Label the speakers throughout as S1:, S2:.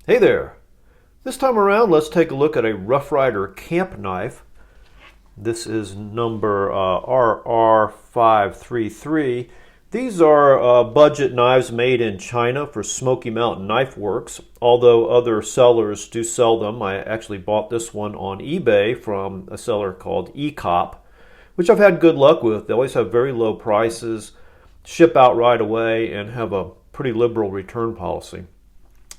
S1: Hey there! This time around, let's take a look at a Rough Rider camp knife. This is number RR533. These are budget knives made in China for Smoky Mountain Knife Works, although other sellers do sell them. I actually bought this one on eBay from a seller called eCop, which I've had good luck with. They always have very low prices, ship out right away, and have a pretty liberal return policy.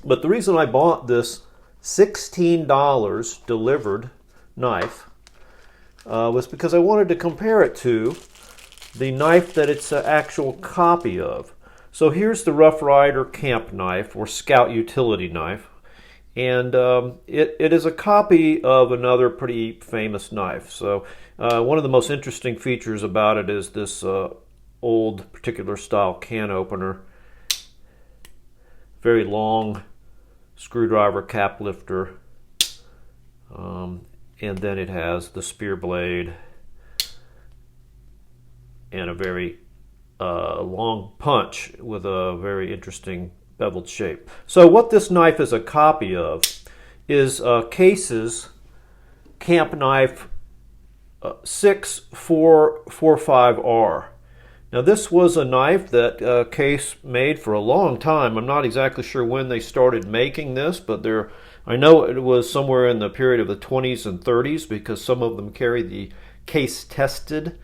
S1: But the reason I bought this $16 delivered knife was because I wanted to compare it to the knife that it's an actual copy of. So here's the Rough Rider camp knife or scout utility knife, and it is a copy of another pretty famous knife. So one of the most interesting features about it is this old particular style can opener. Very long screwdriver cap lifter, and then it has the spear blade and a very long punch with a very interesting beveled shape. So what this knife is a copy of is Case's camp knife 6445R. Now this was a knife that Case made for a long time. I'm not exactly sure when they started making this, but I know it was somewhere in the period of the 20s and 30s because some of them carry the Case tested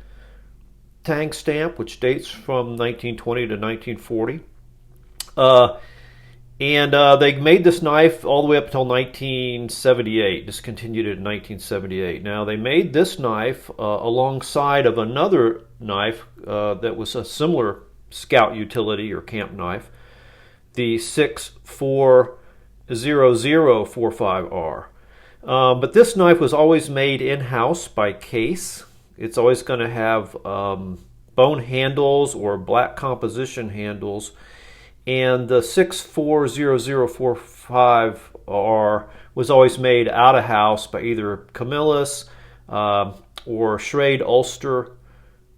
S1: tag stamp, which dates from 1920 to 1940. They made this knife all the way up until 1978, discontinued it in 1978. Now, they made this knife alongside of another knife that was a similar scout utility or camp knife, the 640045R. But this knife was always made in-house by Case. It's always going to have bone handles or black composition handles. And the 640045R was always made out of house by either Camillus or Schrade Ulster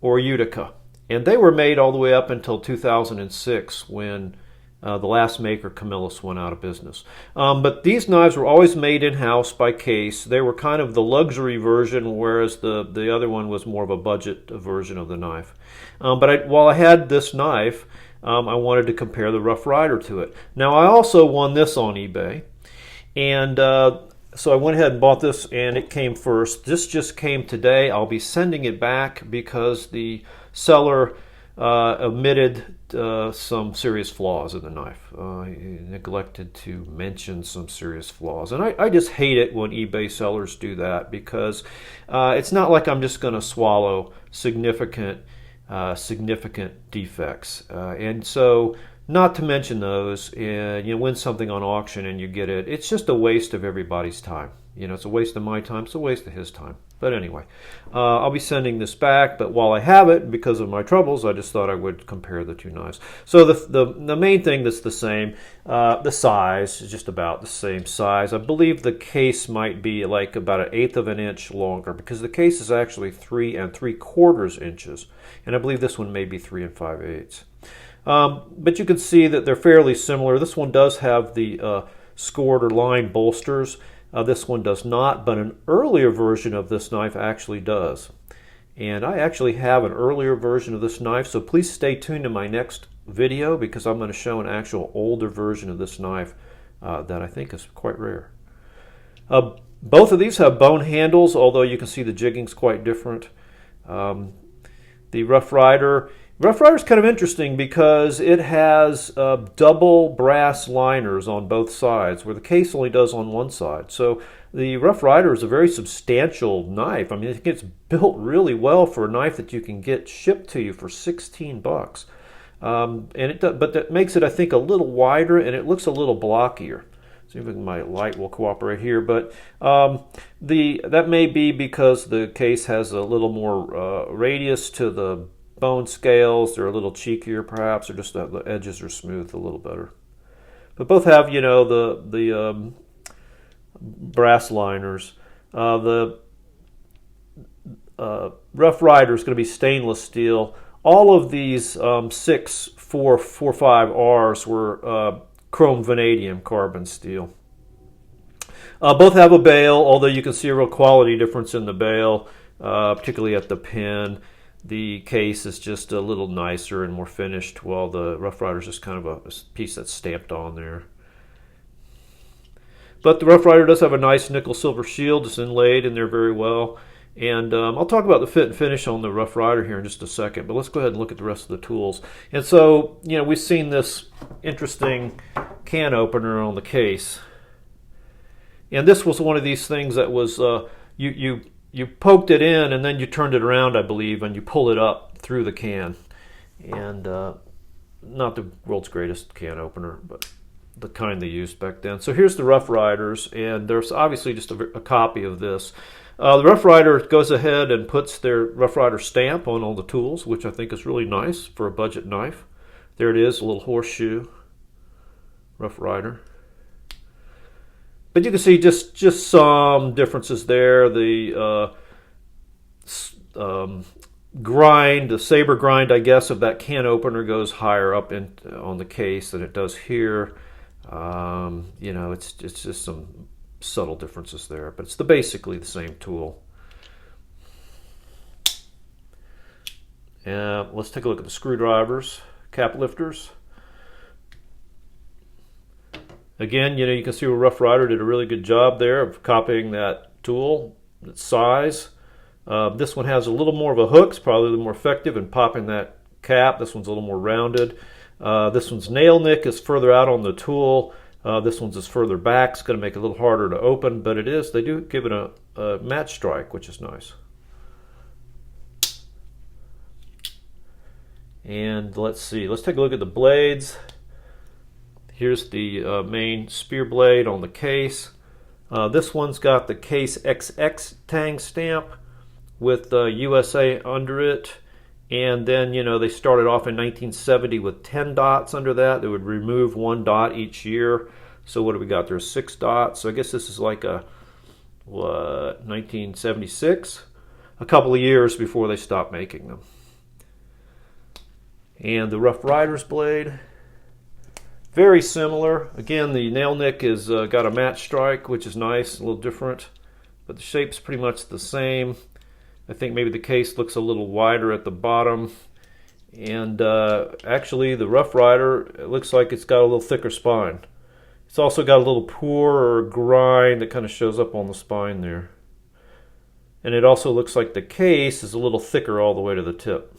S1: or Utica. And they were made all the way up until 2006 when the last maker, Camillus, went out of business. But these knives were always made in-house by Case. They were kind of the luxury version, whereas the other one was more of a budget version of the knife. While I had this knife, I wanted to compare the Rough Rider to it. Now, I also won this on eBay, and so I went ahead and bought this, and it came first. This just came today. I'll be sending it back because the seller omitted some serious flaws in the knife. He neglected to mention some serious flaws, and I just hate it when eBay sellers do that because it's not like I'm just going to swallow significant defects, and so not to mention those, and you win something on auction and you get it, it's just a waste of everybody's time. It's a waste of my time, it's a waste of his time. But anyway, I'll be sending this back, but while I have it, because of my troubles, I just thought I would compare the two knives. So the main thing that's the same, the size is just about the same size. I believe the case might be like about 1/8 of an inch longer because the case is actually 3 3/4 inches, and I believe this one may be 3 5/8. But you can see that they're fairly similar. This one does have the scored or lined bolsters. This one does not, but an earlier version of this knife actually does. And I actually have an earlier version of this knife, so please stay tuned to my next video because I'm going to show an actual older version of this knife that I think is quite rare. Both of these have bone handles, although you can see the jigging's quite different. The Rough Rider is kind of interesting because it has double brass liners on both sides, where the Case only does on one side. So the Rough Rider is a very substantial knife. I mean, it gets built really well for a knife that you can get shipped to you for $16. But that makes it, I think, a little wider, and it looks a little blockier. See if my light will cooperate here, but that may be because the Case has a little more radius to the bone scales. They're a little cheekier, perhaps, or just the edges are smoothed a little better. But both have, the brass liners. The Rough Rider is going to be stainless steel. All of these 6445Rs were chrome vanadium carbon steel. Both have a bail, although you can see a real quality difference in the bail, particularly at the pin. The case is just a little nicer and more finished, while the Rough Rider is just kind of a piece that's stamped on there. But the Rough Rider does have a nice nickel silver shield. It's inlaid in there very well. And I'll talk about the fit and finish on the Rough Rider here in just a second, but let's go ahead and look at the rest of the tools. And so, we've seen this interesting can opener on the case. And this was one of these things that was, you poked it in and then you turned it around, I believe, and you pull it up through the can. And not the world's greatest can opener, but the kind they used back then. So here's the Rough Riders, and there's obviously just a copy of this. The Rough Rider goes ahead and puts their Rough Rider stamp on all the tools, which I think is really nice for a budget knife. There it is, a little horseshoe Rough Rider. But you can see just some differences there. The grind, the saber grind, I guess, of that can opener goes higher up on the case than it does here. It's just some subtle differences there, but it's basically the same tool. Let's take a look at the screwdrivers, cap lifters. Again, you can see where Rough Rider did a really good job there of copying that tool, its size. This one has a little more of a hook. It's probably a little more effective in popping that cap. This one's a little more rounded. This one's nail nick is further out on the tool. This one's is further back. It's going to make it a little harder to open, but they do give it a match strike, which is nice. And let's see. Let's take a look at the blades. Here's the main spear blade on the case. This one's got the Case XX Tang stamp with USA under it. And then, they started off in 1970 with 10 dots under that. They would remove 1 dot each year. So what do we got? There's 6 dots. So I guess this is like 1976? A couple of years before they stopped making them. And the Rough Rider's blade, very similar. Again, the nail nick is got a match strike, which is nice, a little different. But the shape's pretty much the same. I think maybe the case looks a little wider at the bottom. And actually, the Rough Rider, it looks like it's got a little thicker spine. It's also got a little pour or grind that kind of shows up on the spine there. And it also looks like the case is a little thicker all the way to the tip.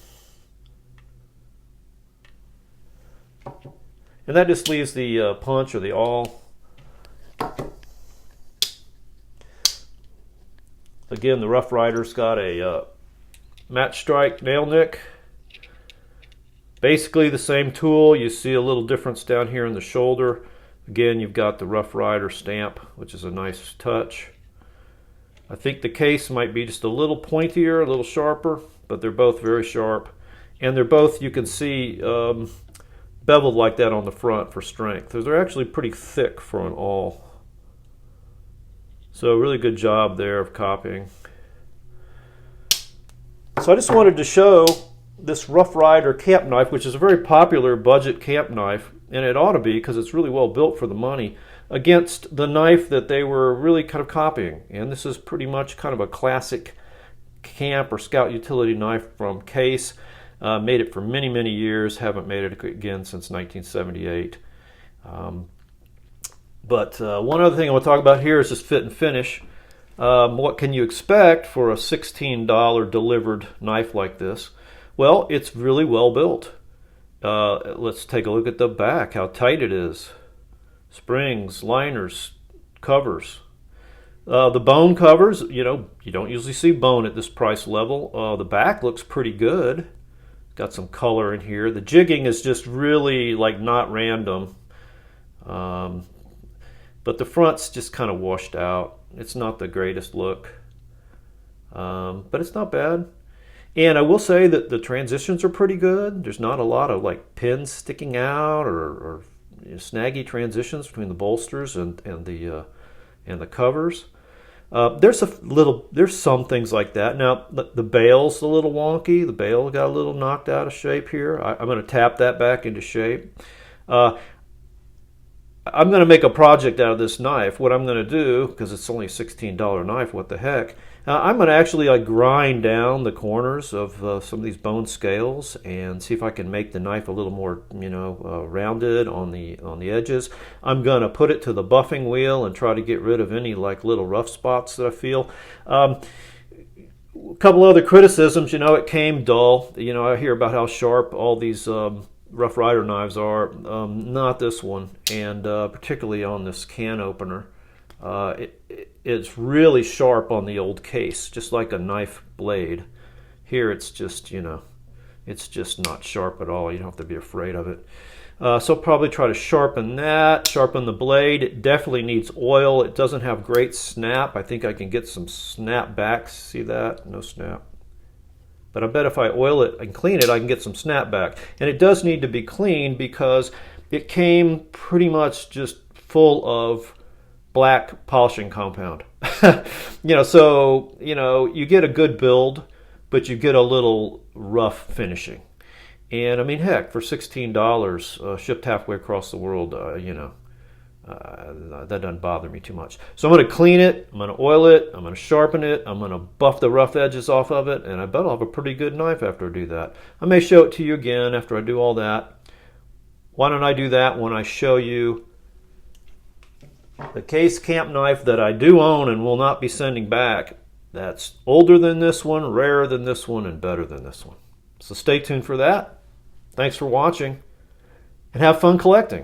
S1: And that just leaves the punch or the awl. Again, the Rough Rider's got a match strike nail nick. Basically the same tool. You see a little difference down here in the shoulder. Again, you've got the Rough Rider stamp, which is a nice touch. I think the case might be just a little pointier, a little sharper, but they're both very sharp. And they're both, you can see, beveled like that on the front for strength. They're actually pretty thick for an awl. So really good job there of copying. So I just wanted to show this Rough Rider camp knife, which is a very popular budget camp knife, and it ought to be because it's really well built for the money, against the knife that they were really kind of copying. And this is pretty much kind of a classic camp or scout utility knife from Case. Made it for many, many years. Haven't made it again since 1978. But one other thing I want to talk about here is this fit and finish. What can you expect for a $16 delivered knife like this? Well, it's really well built. Let's take a look at the back, how tight it is. Springs, liners, covers. The bone covers, you don't usually see bone at this price level. The back looks pretty good. Got some color in here. The jigging is just really like not random. But the front's just kind of washed out. It's not the greatest look. But it's not bad. And I will say that the transitions are pretty good. There's not a lot of like pins sticking out or snaggy transitions between the bolsters and the covers. There's some things like that. Now the bail's a little wonky. The bail got a little knocked out of shape here. I'm going to tap that back into shape. I'm going to make a project out of this knife. What I'm going to do, because it's only a $16 knife, what the heck? I'm going to actually grind down the corners of some of these bone scales and see if I can make the knife a little more, rounded on the edges. I'm going to put it to the buffing wheel and try to get rid of any like little rough spots that I feel. A couple other criticisms, it came dull. I hear about how sharp all these Rough Rider knives are. Not this one, and particularly on this can opener. It's really sharp on the old case, just like a knife blade. Here it's just, it's just not sharp at all. You don't have to be afraid of it. So probably try to sharpen that, sharpen the blade. It definitely needs oil. It doesn't have great snap. I think I can get some snap back. See that? No snap. But I bet if I oil it and clean it, I can get some snap back. And it does need to be cleaned because it came pretty much just full of black polishing compound. So, you get a good build, but you get a little rough finishing. And I mean, heck, for $16, shipped halfway across the world, that doesn't bother me too much. So I'm going to clean it, I'm going to oil it, I'm going to sharpen it, I'm going to buff the rough edges off of it, and I bet I'll have a pretty good knife after I do that. I may show it to you again after I do all that. Why don't I do that when I show you the case camp knife that I do own and will not be sending back? That's older than this one, rarer than this one, and better than this one. So stay tuned for that. Thanks for watching, and have fun collecting.